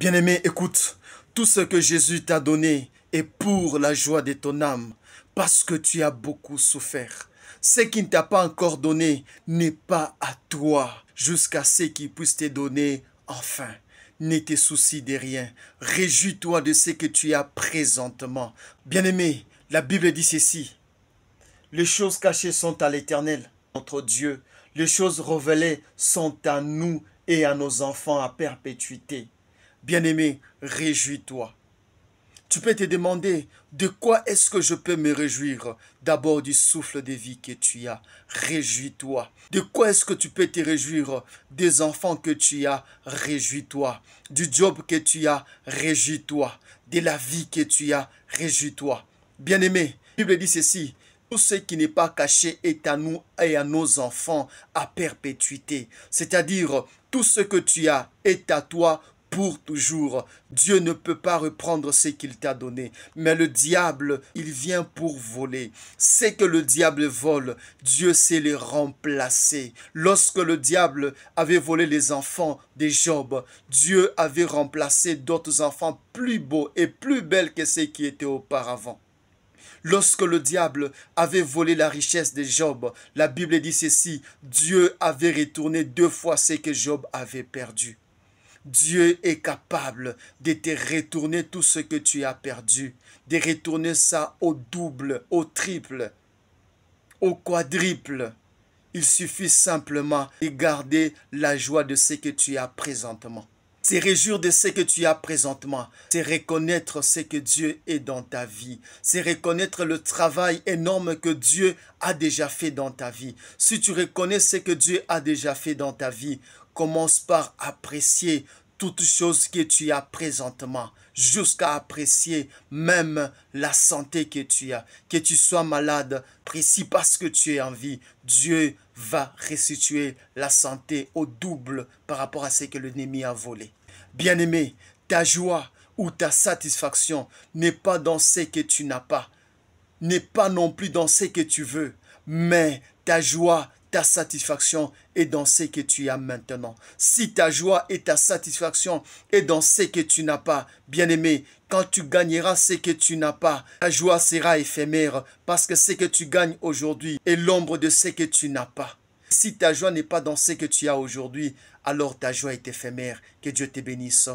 Bien-aimé, écoute, tout ce que Jésus t'a donné est pour la joie de ton âme, parce que tu as beaucoup souffert. Ce qu'il ne t'a pas encore donné n'est pas à toi, jusqu'à ce qu'il puisse te donner enfin. Ne te soucie de rien. Réjouis-toi de ce que tu as présentement. Bien-aimé, la Bible dit ceci. Les choses cachées sont à l'Éternel, notre Dieu. Les choses révélées sont à nous et à nos enfants à perpétuité. Bien-aimé, réjouis-toi. Tu peux te demander, de quoi est-ce que je peux me réjouir? D'abord du souffle de vie que tu as. Réjouis-toi. De quoi est-ce que tu peux te réjouir? Des enfants que tu as. Réjouis-toi. Du job que tu as. Réjouis-toi. De la vie que tu as. Réjouis-toi. Bien-aimé, la Bible dit ceci. Tout ce qui n'est pas caché est à nous et à nos enfants à perpétuité. C'est-à-dire, tout ce que tu as est à toi pour toujours. Dieu ne peut pas reprendre ce qu'il t'a donné. Mais le diable, il vient pour voler. C'est que le diable vole, Dieu sait les remplacer. Lorsque le diable avait volé les enfants de Job, Dieu avait remplacé d'autres enfants plus beaux et plus belles que ceux qui étaient auparavant. Lorsque le diable avait volé la richesse de Job, la Bible dit ceci, Dieu avait retourné 2 fois ce que Job avait perdu. Dieu est capable de te retourner tout ce que tu as perdu, de retourner ça au double, au triple, au quadruple. Il suffit simplement de garder la joie de ce que tu as présentement. Se réjouir de ce que tu as présentement, c'est reconnaître ce que Dieu est dans ta vie, c'est reconnaître le travail énorme que Dieu a déjà fait dans ta vie. Si tu reconnais ce que Dieu a déjà fait dans ta vie, commence par apprécier toutes choses que tu as présentement, jusqu'à apprécier même la santé que tu as. Que tu sois malade, précis parce que tu es en vie, Dieu va restituer la santé au double par rapport à ce que l'ennemi a volé. Bien-aimé, ta joie ou ta satisfaction n'est pas dans ce que tu n'as pas, n'est pas non plus dans ce que tu veux, mais ta joie, ta satisfaction est dans ce que tu as maintenant. Si ta joie et ta satisfaction est dans ce que tu n'as pas, bien-aimé, quand tu gagneras ce que tu n'as pas, ta joie sera éphémère parce que ce que tu gagnes aujourd'hui est l'ombre de ce que tu n'as pas. Si ta joie n'est pas dans ce que tu as aujourd'hui, alors ta joie est éphémère. Que Dieu te bénisse.